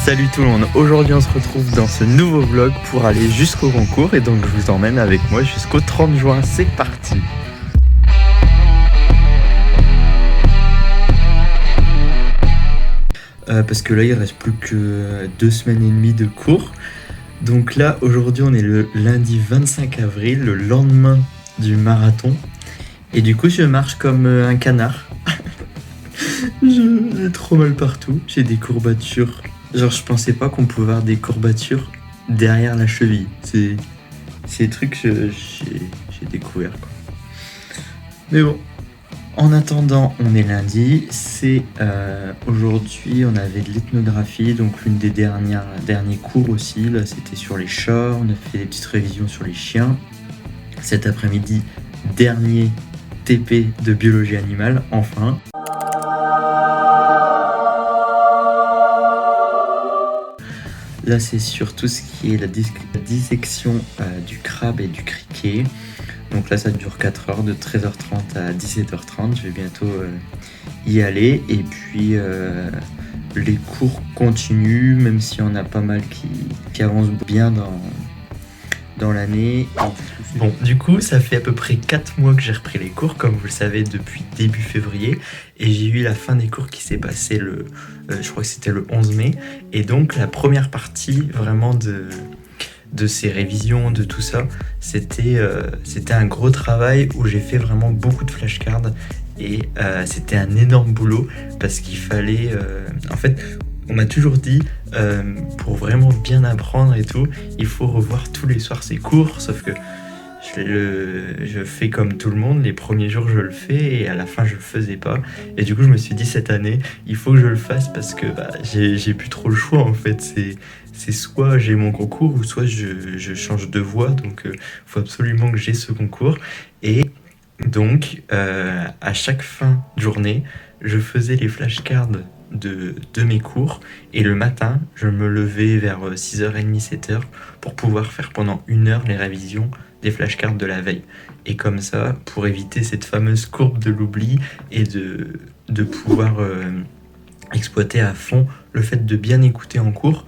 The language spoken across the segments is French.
Salut tout le monde, aujourd'hui on se retrouve dans ce nouveau vlog pour aller jusqu'au concours et donc je vous emmène avec moi jusqu'au 30 juin, c'est parti. Parce que là il reste plus que 2 semaines et demie de cours. Donc là aujourd'hui on est le lundi 25 avril, le lendemain du marathon. Et du coup je marche comme un canard. J'ai trop mal partout, j'ai des courbatures. Genre je pensais pas qu'on pouvait avoir des courbatures derrière la cheville. C'est des trucs que j'ai découvert quoi. Mais bon, en attendant on est lundi, c'est aujourd'hui on avait de l'ethnographie, donc l'une des derniers cours aussi. Là c'était sur les chats, on a fait des petites révisions sur les chiens. Cet après-midi, dernier TP de biologie animale, enfin. Là, c'est sur tout ce qui est la dissection du crabe et du criquet. Donc là, ça dure 4 heures, de 13h30 à 17h30. Je vais bientôt y aller. Et puis, les cours continuent, même s'il y en a pas mal qui avancent bien dans l'année. Bon, du coup, ça fait à peu près 4 mois que j'ai repris les cours, comme vous le savez, depuis début février. Et j'ai eu la fin des cours qui s'est passée je crois que c'était le 11 mai. Et donc, la première partie vraiment de ces révisions, de tout ça, c'était un gros travail où j'ai fait vraiment beaucoup de flashcards. Et c'était un énorme boulot parce qu'il fallait... en fait, on m'a toujours dit, pour vraiment bien apprendre et tout, il faut revoir tous les soirs ses cours, sauf que je fais comme tout le monde, les premiers jours je le fais et à la fin je le faisais pas. Et du coup je me suis dit cette année, il faut que je le fasse parce que j'ai plus trop le choix en fait. C'est soit j'ai mon concours ou soit je change de voie, donc faut absolument que j'ai ce concours. Et donc à chaque fin de journée, je faisais les flashcards de mes cours et le matin je me levais vers 6h30 7h pour pouvoir faire pendant 1 heure les révisions des flashcards de la veille, et comme ça pour éviter cette fameuse courbe de l'oubli et de pouvoir exploiter à fond le fait de bien écouter en cours.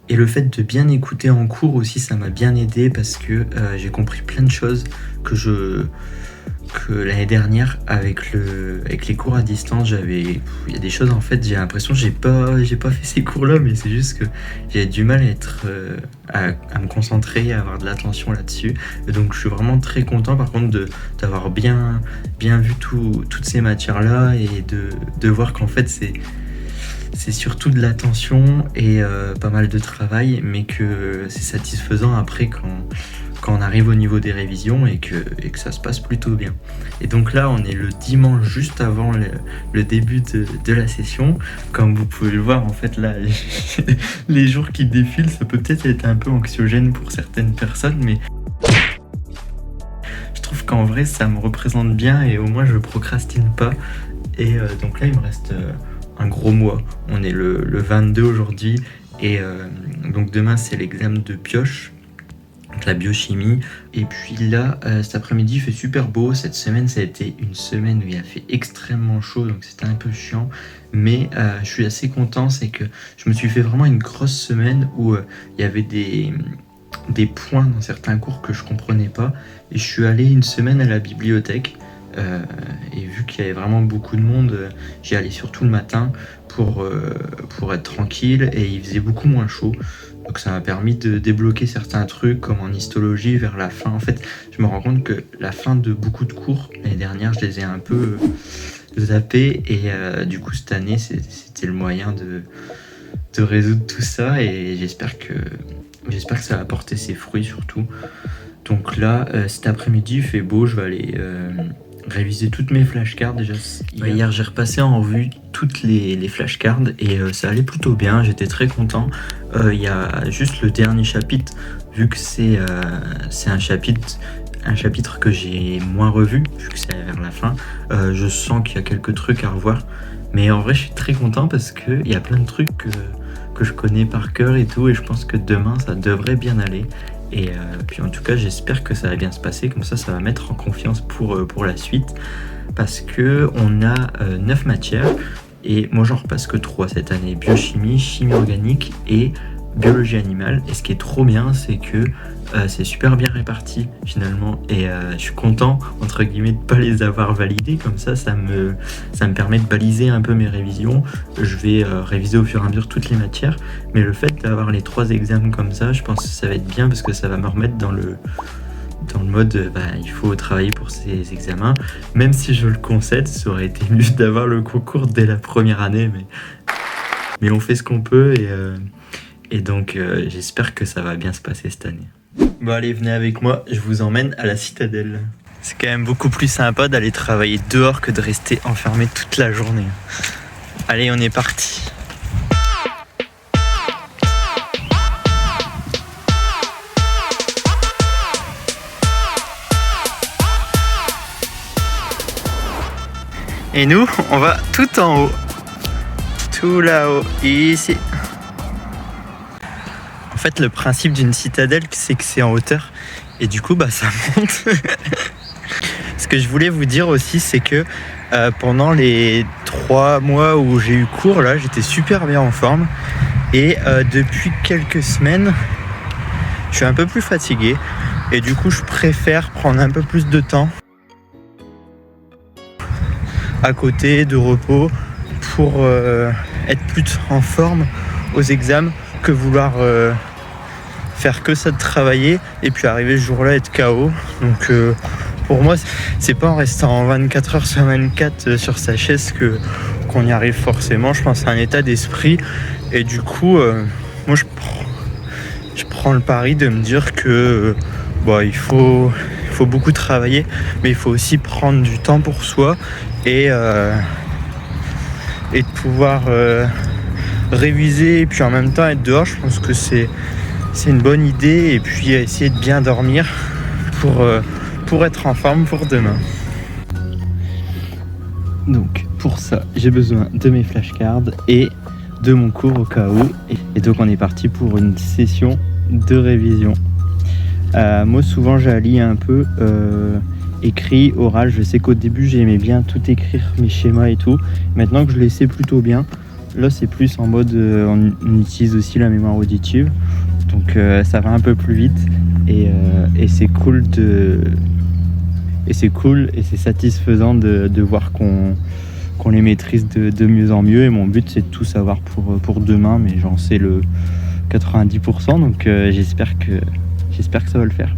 Et le fait de bien écouter en cours aussi, ça m'a bien aidé parce que j'ai compris plein de choses que l'année dernière avec les cours à distance, il y a des choses en fait, j'ai l'impression que j'ai pas fait ces cours là, mais c'est juste que j'ai du mal à me concentrer, à avoir de l'attention là-dessus. Et donc je suis vraiment très content par contre d'avoir bien vu toutes ces matières là et de voir qu'en fait c'est surtout de l'attention et pas mal de travail, mais que c'est satisfaisant après quand on arrive au niveau des révisions et que ça se passe plutôt bien. Et donc là, on est le dimanche juste avant le début de la session. Comme vous pouvez le voir, en fait, là, les jours qui défilent, ça peut peut-être être un peu anxiogène pour certaines personnes, mais je trouve qu'en vrai, ça me représente bien et au moins, je procrastine pas. Et donc là, il me reste un gros mois. On est le 22 aujourd'hui et donc demain, c'est l'examen de pioche. Donc la biochimie. Et puis là, cet après-midi, il fait super beau. Cette semaine, ça a été une semaine où il a fait extrêmement chaud, donc c'était un peu chiant. Mais je suis assez content, c'est que je me suis fait vraiment une grosse semaine où il y avait des points dans certains cours que je comprenais pas. Et je suis allé une semaine à la bibliothèque. Et vu qu'il y avait vraiment beaucoup de monde, j'y allais surtout le matin pour être tranquille et il faisait beaucoup moins chaud. Donc ça m'a permis de débloquer certains trucs comme en histologie vers la fin. En fait, je me rends compte que la fin de beaucoup de cours, l'année dernière, je les ai un peu zappés. Et du coup, cette année, c'était le moyen de résoudre tout ça. Et j'espère que ça va porter ses fruits surtout. Donc là, cet après-midi, il fait beau, je vais aller réviser toutes mes flashcards déjà. Hier, j'ai repassé en revue toutes les flashcards et ça allait plutôt bien, j'étais très content. Il y a juste le dernier chapitre, vu que c'est un chapitre que j'ai moins revu, vu que c'est vers la fin. Je sens qu'il y a quelques trucs à revoir, mais en vrai, je suis très content parce qu'il y a plein de trucs que je connais par cœur et tout, et je pense que demain, ça devrait bien aller. Et puis en tout cas j'espère que ça va bien se passer, comme ça va mettre en confiance pour la suite, parce que on a 9 matières. Et moi j'en repasse que 3 cette année, biochimie, chimie organique et biologie animale. Et ce qui est trop bien, c'est que c'est super bien réparti finalement, et je suis content entre guillemets de pas les avoir validés, comme ça me permet de baliser un peu mes révisions. Je vais réviser au fur et à mesure toutes les matières, mais le fait d'avoir les 3 examens comme ça, je pense que ça va être bien parce que ça va me remettre dans le mode il faut travailler pour ces examens, même si je le concède, ça aurait été mieux d'avoir le concours dès la première année, mais on fait ce qu'on peut, et donc j'espère que ça va bien se passer cette année. Bon allez, venez avec moi, je vous emmène à la citadelle. C'est quand même beaucoup plus sympa d'aller travailler dehors que de rester enfermé toute la journée. Allez, on est parti. Et nous, on va tout en haut. Tout là-haut, ici. En fait, le principe d'une citadelle, c'est que c'est en hauteur. Et du coup, ça monte. Ce que je voulais vous dire aussi, c'est que pendant les 3 mois où j'ai eu cours, là, j'étais super bien en forme. Et depuis quelques semaines, je suis un peu plus fatigué. Et du coup, je préfère prendre un peu plus de temps à côté de repos pour être plus en forme aux examens que vouloir faire que ça de travailler et puis arriver ce jour-là être KO. Donc pour moi, c'est pas en restant 24 heures sur 24 sur sa chaise qu'on y arrive forcément. Je pense à un état d'esprit, et du coup moi je prends le pari de me dire que il faut beaucoup travailler, mais il faut aussi prendre du temps pour soi et de pouvoir réviser et puis en même temps être dehors. Je pense que c'est une bonne idée, et puis essayer de bien dormir pour être en forme pour demain. Donc pour ça, j'ai besoin de mes flashcards et de mon cours au cas où, et donc on est parti pour une session de révision. Moi souvent j'allie un peu écrit, oral. Je sais qu'au début j'aimais bien tout écrire, mes schémas et tout. Maintenant que je les sais plutôt bien, là c'est plus en mode on utilise aussi la mémoire auditive, donc ça va un peu plus vite, et c'est cool et c'est satisfaisant de voir qu'on les maîtrise de mieux en mieux. Et mon but c'est de tout savoir pour demain, mais j'en sais le 90%, donc j'espère que ça va le faire.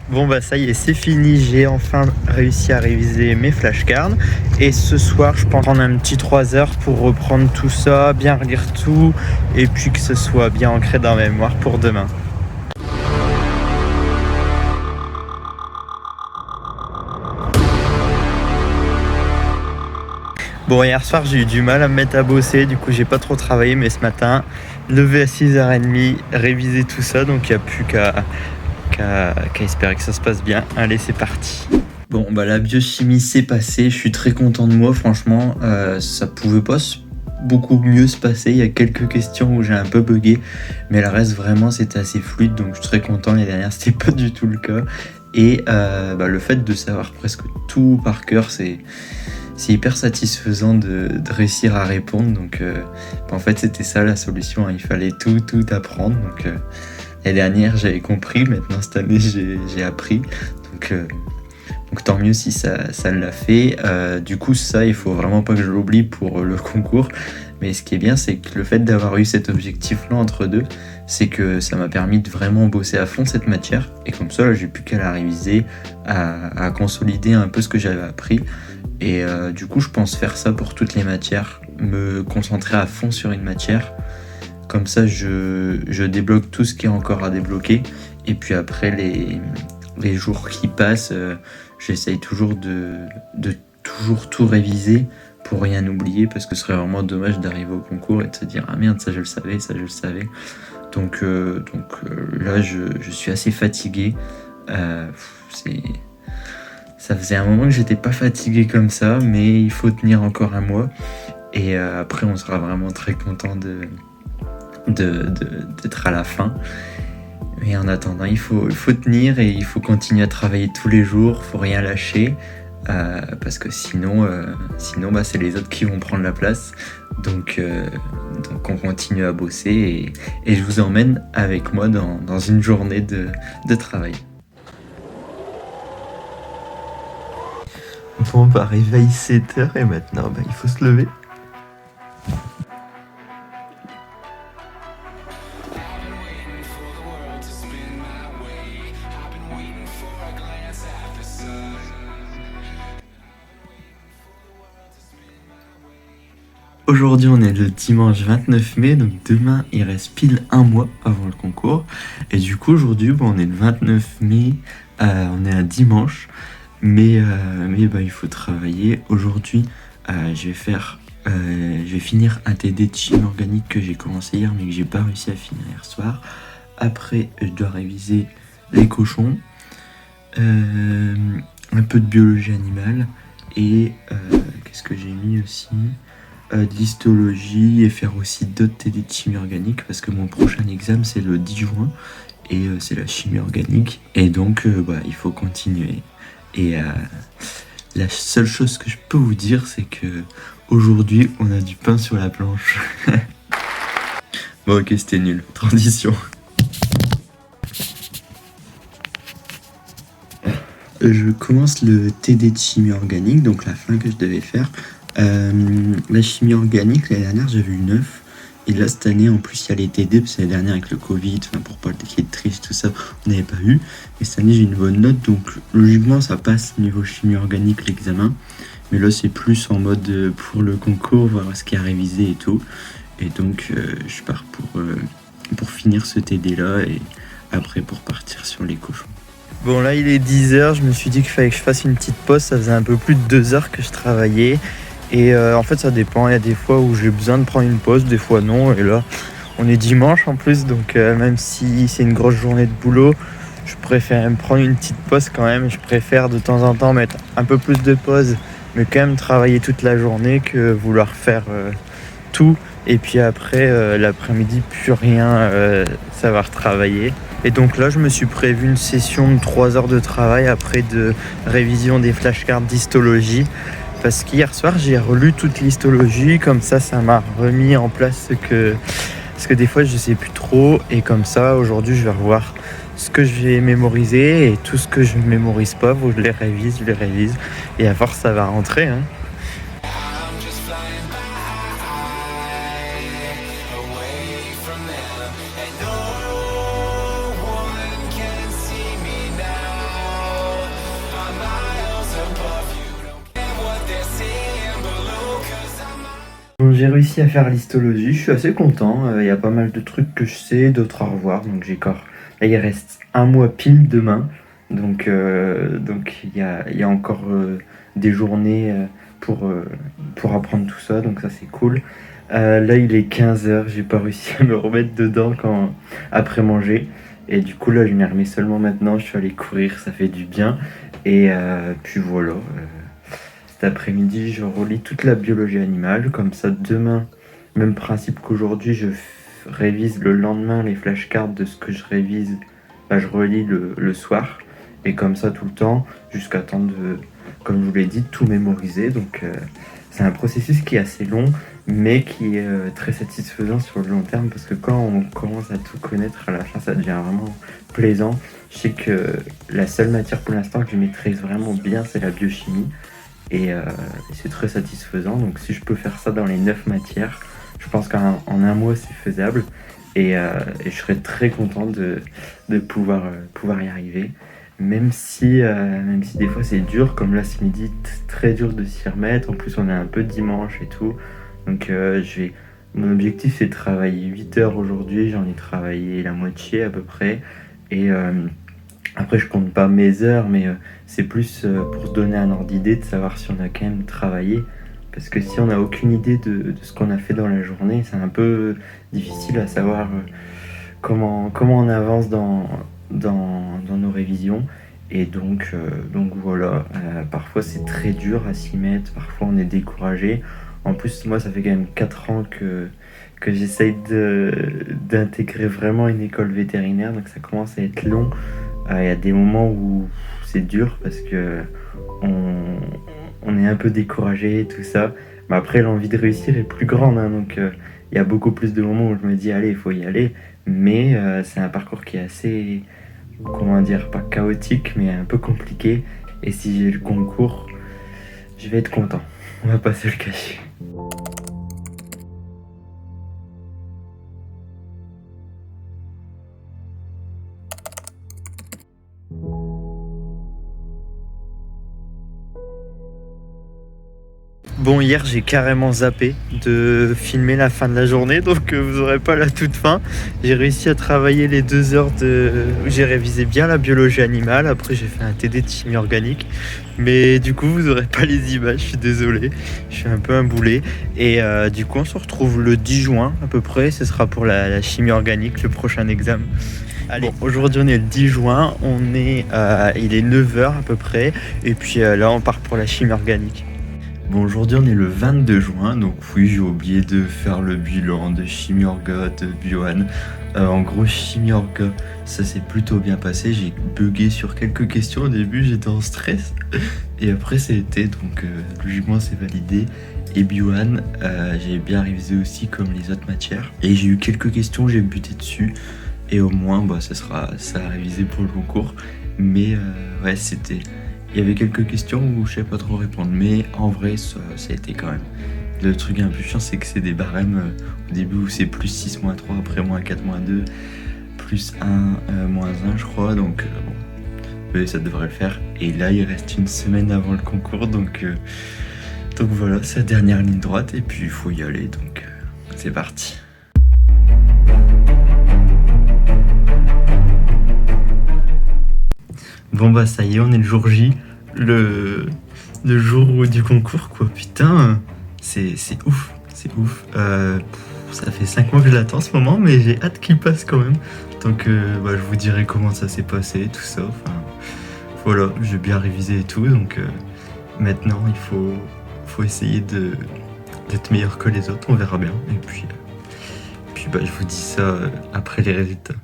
Bon ça y est, c'est fini, j'ai enfin réussi à réviser mes flashcards, et ce soir je pense prendre un petit 3 heures pour reprendre tout ça, bien relire tout, et puis que ce soit bien ancré dans ma mémoire pour demain. Bon, hier soir j'ai eu du mal à me mettre à bosser, du coup j'ai pas trop travaillé, mais ce matin, levé à 6h30, réviser tout ça, donc il n'y a plus qu'à espérer que ça se passe bien. Allez, c'est parti. Bon, la biochimie s'est passée, je suis très content de moi, franchement, ça pouvait pas beaucoup mieux se passer. Il y a quelques questions où j'ai un peu bugué, mais le reste vraiment c'était assez fluide, donc je suis très content. Les dernières c'était pas du tout le cas, et le fait de savoir presque tout par cœur, c'est hyper satisfaisant de réussir à répondre. Donc en fait c'était ça la solution, hein. Il fallait tout apprendre, donc l'année dernière j'avais compris, maintenant cette année j'ai appris, donc tant mieux si ça l'a fait. Du coup ça, il faut vraiment pas que je l'oublie pour le concours, mais ce qui est bien, c'est que le fait d'avoir eu cet objectif là entre deux, c'est que ça m'a permis de vraiment bosser à fond cette matière, et comme ça là, j'ai plus qu'à la réviser, à consolider un peu ce que j'avais appris, et du coup je pense faire ça pour toutes les matières, me concentrer à fond sur une matière. Comme ça, je débloque tout ce qui est encore à débloquer. Et puis après, les jours qui passent, j'essaye toujours de toujours tout réviser pour rien oublier, parce que ce serait vraiment dommage d'arriver au concours et de se dire « Ah merde, ça je le savais, ça je le savais ». Donc là, je suis assez fatigué. Ça faisait un moment que j'étais pas fatigué comme ça, mais il faut tenir encore un mois. Et après, on sera vraiment très content d'être à la fin. Mais en attendant, il faut tenir et il faut continuer à travailler tous les jours, faut rien lâcher. Parce que sinon c'est les autres qui vont prendre la place. Donc on continue à bosser et je vous emmène avec moi dans une journée de travail. Bon, réveil 7h et maintenant il faut se lever. Aujourd'hui, on est le dimanche 29 mai, donc demain, il reste pile un mois avant le concours. Et du coup, aujourd'hui, on est le 29 mai, on est un dimanche, mais il faut travailler. Aujourd'hui, je vais finir un TD de chimie organique que j'ai commencé hier, mais que j'ai pas réussi à finir hier soir. Après, je dois réviser les cochons, un peu de biologie animale, et qu'est-ce que j'ai mis aussi ? De l'histologie et faire aussi d'autres TD de chimie organique parce que mon prochain examen c'est le 10 juin et c'est la chimie organique et donc il faut continuer et la seule chose que je peux vous dire c'est que aujourd'hui on a du pain sur la planche. Bon ok, c'était nul, transition. Je commence le TD de chimie organique, donc la fin que je devais faire. La chimie organique, l'année dernière j'avais eu 9 et là cette année en plus il y a les TD parce que l'année dernière avec le Covid, pour pas qu'il y ait de triche tout ça, on n'avait pas eu, et cette année j'ai une bonne note donc logiquement ça passe niveau chimie organique l'examen, mais là c'est plus en mode pour le concours, voir ce qu'il y a révisé et tout, et donc je pars pour finir ce TD là et après pour partir sur les cochons. Bon là il est 10h, je me suis dit qu'il fallait que je fasse une petite pause, ça faisait un peu plus de 2 heures que je travaillais. Et en fait ça dépend, il y a des fois où j'ai besoin de prendre une pause, des fois non, et là on est dimanche en plus, donc même si c'est une grosse journée de boulot, je préfère me prendre une petite pause quand même, je préfère de temps en temps mettre un peu plus de pause, mais quand même travailler toute la journée que vouloir faire tout, et puis après l'après-midi plus rien savoir travailler. Et donc là je me suis prévu une session de 3 heures de travail après de révision des flashcards d'histologie. Parce qu'hier soir, j'ai relu toute l'histologie, comme ça m'a remis en place parce que des fois, je sais plus trop. Et comme ça, aujourd'hui, je vais revoir ce que j'ai mémorisé et tout ce que je ne mémorise pas, où je les révise. Et à force, ça va rentrer. Hein. Bon, j'ai réussi à faire l'histologie, je suis assez content, y a pas mal de trucs que je sais, d'autres à revoir, donc j'ai encore... Là il reste un mois pile demain, donc il y a encore des journées pour apprendre tout ça, donc ça c'est cool. Là il est 15h, j'ai pas réussi à me remettre dedans après manger, et du coup là je m'y remets seulement maintenant, je suis allé courir, ça fait du bien, et puis voilà... Cet après-midi, je relis toute la biologie animale. Comme ça, demain, même principe qu'aujourd'hui, je révise le lendemain les flashcards de ce que je révise. Je relis le soir. Et comme ça, tout le temps, jusqu'à temps de, comme je vous l'ai dit, tout mémoriser. Donc, c'est un processus qui est assez long, mais qui est très satisfaisant sur le long terme. Parce que quand on commence à tout connaître, à la fin, ça devient vraiment plaisant. Je sais que la seule matière pour l'instant que je maîtrise vraiment bien, c'est la biochimie. Et c'est très satisfaisant, donc si je peux faire ça dans les 9 matières, je pense qu'en un mois c'est faisable, et je serais très content de pouvoir y arriver, même si des fois c'est dur, comme là ce midi, très dur de s'y remettre, en plus on est un peu dimanche et tout, donc mon objectif c'est de travailler 8 heures aujourd'hui, j'en ai travaillé la moitié à peu près, et après, je compte pas mes heures, mais c'est plus pour se donner un ordre d'idée, de savoir si on a quand même travaillé. Parce que si on n'a aucune idée de ce qu'on a fait dans la journée, c'est un peu difficile à savoir comment on avance dans nos révisions. Et donc voilà, parfois c'est très dur à s'y mettre, parfois on est découragé. En plus, moi, ça fait quand même 4 ans que j'essaye d'intégrer vraiment une école vétérinaire, donc ça commence à être long. Il y a des moments où c'est dur parce que on, on est un peu découragé et tout ça. Mais après, l'envie de réussir est plus grande, hein, donc il y a beaucoup plus de moments où je me dis, allez, il faut y aller. Mais c'est un parcours qui est assez, comment dire, pas chaotique, mais un peu compliqué. Et si j'ai le concours, je vais être content. On va pas se le cacher. Bon, hier j'ai carrément zappé de filmer la fin de la journée, donc vous aurez pas la toute fin. J'ai réussi à travailler les 2 heures où j'ai révisé bien la biologie animale. Après j'ai fait un TD de chimie organique, mais du coup vous aurez pas les images, je suis désolé, je suis un peu un boulet. Et du coup on se retrouve le 10 juin à peu près, ce sera pour la chimie organique, le prochain examen. Allez, bon, aujourd'hui on est le 10 juin, il est 9 heures à peu près, et puis là on part pour la chimie organique. Bon, aujourd'hui on est le 22 juin, donc oui, j'ai oublié de faire le bilan de Chimie Orga, de Bioan. En gros, Chimie Orga, ça s'est plutôt bien passé. J'ai bugué sur quelques questions au début, j'étais en stress. Et après, ça a été, donc logiquement, c'est validé. Et Bioan, j'ai bien révisé aussi comme les autres matières. Et j'ai eu quelques questions, j'ai buté dessus. Et au moins, bah, ça a révisé pour le concours. Mais ouais, il y avait quelques questions où je sais pas trop répondre, mais en vrai, ça a été quand même. Le truc un peu chiant, c'est que c'est des barèmes au début où c'est plus 6, moins 3, après moins 4, moins 2, plus 1, moins 1, je crois. Donc bon, mais ça devrait le faire. Et là, il reste une semaine avant le concours, donc voilà, c'est la dernière ligne droite, et puis il faut y aller, donc c'est parti. Bon bah ça y est, on est le jour J, le jour du concours quoi, putain, c'est ouf, c'est ouf. Ça fait 5 mois que je l'attends en ce moment, mais j'ai hâte qu'il passe quand même. Donc bah, je vous dirai comment ça s'est passé, tout ça, enfin voilà, j'ai bien révisé et tout, donc maintenant il faut essayer d'être meilleur que les autres, on verra bien. Et puis bah, je vous dis ça après les résultats.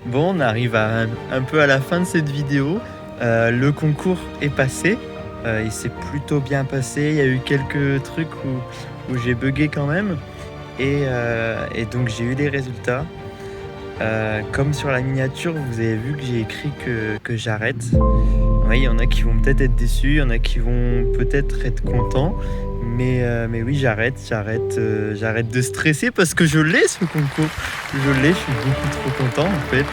Bon, on arrive un peu à la fin de cette vidéo. Le concours est passé. Il s'est plutôt bien passé. Il y a eu quelques trucs où j'ai bugué quand même. Et donc j'ai eu les résultats. Comme sur la miniature, vous avez vu que j'ai écrit que j'arrête. Oui, il y en a qui vont peut-être être déçus, il y en a qui vont peut-être être contents. Mais oui, j'arrête de stresser parce que je l'ai ce concours. Je l'ai, je suis beaucoup trop content en fait.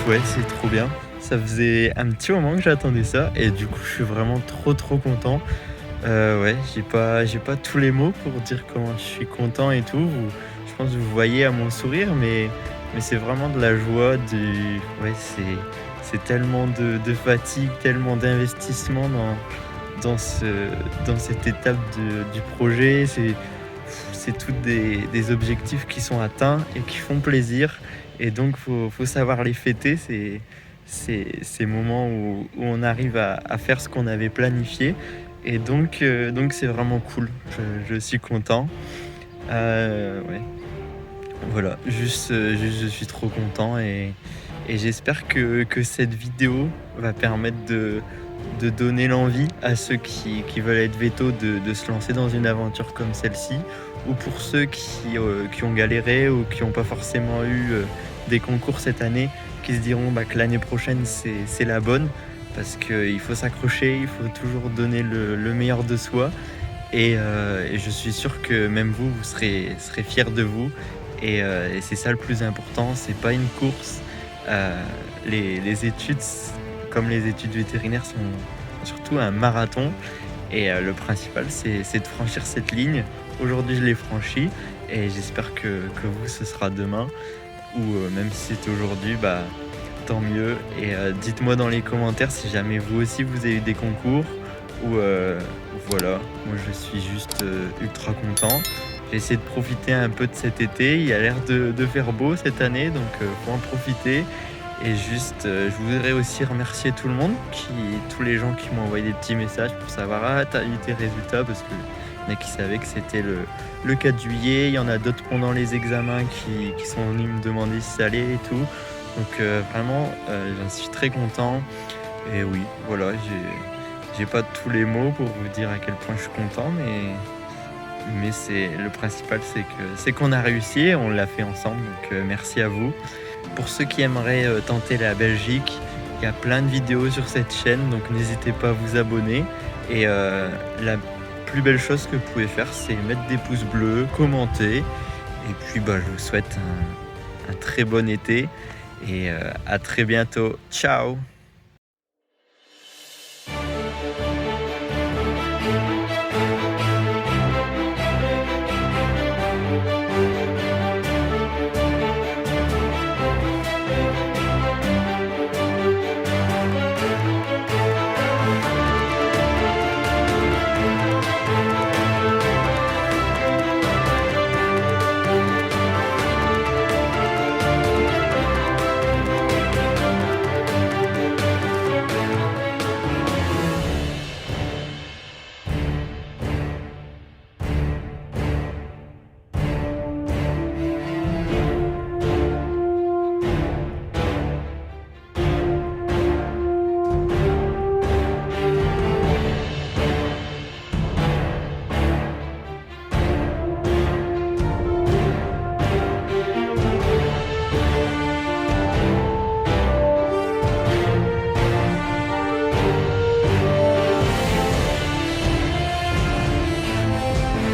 Ouais, c'est trop bien. Ça faisait un petit moment que j'attendais ça et du coup, je suis vraiment trop content. Ouais, j'ai pas tous les mots pour dire comment je suis content et tout. Je pense que vous voyez à mon sourire, mais c'est vraiment de la joie. Ouais, c'est tellement de fatigue, tellement d'investissement dans cette étape du projet. C'est tous des objectifs qui sont atteints et qui font plaisir. Et donc, faut savoir les fêter. C'est ces moments où on arrive à faire ce qu'on avait planifié. Et donc c'est vraiment cool. Je suis content. Ouais. Voilà, juste je suis trop content et j'espère que cette vidéo va permettre de donner l'envie à ceux qui veulent être vétos de se lancer dans une aventure comme celle-ci, ou pour ceux qui ont galéré ou qui n'ont pas forcément eu des concours cette année, qui se diront que l'année prochaine c'est la bonne, parce qu'il faut s'accrocher, il faut toujours donner le meilleur de soi, et je suis sûr que même vous serez fiers de vous, et c'est ça le plus important, c'est pas une course. Les études, comme les études vétérinaires, sont surtout un marathon, et le principal c'est de franchir cette ligne. Aujourd'hui je l'ai franchie et j'espère que vous ce sera demain, ou même si c'est aujourd'hui, tant mieux. Et dites-moi dans les commentaires si jamais vous aussi vous avez eu des concours, ou voilà, moi je suis juste ultra content. J'ai essayé de profiter un peu de cet été. Il y a l'air de faire beau cette année, donc faut en profiter. Et juste, je voudrais aussi remercier tout le monde, tous les gens qui m'ont envoyé des petits messages pour savoir: «Ah, tu as eu tes résultats?» parce qu'il y en a qui savaient que c'était le 4 juillet. Il y en a d'autres pendant les examens qui sont venus me demander si ça allait et tout. Donc vraiment, j'en suis très content et oui, voilà, j'ai pas tous les mots pour vous dire à quel point je suis content, mais c'est le principal, c'est qu'on a réussi et on l'a fait ensemble, donc merci à vous. Pour ceux qui aimeraient tenter la Belgique, il y a plein de vidéos sur cette chaîne, donc n'hésitez pas à vous abonner. Et la plus belle chose que vous pouvez faire, c'est mettre des pouces bleus, commenter. Et puis je vous souhaite un très bon été et à très bientôt. Ciao!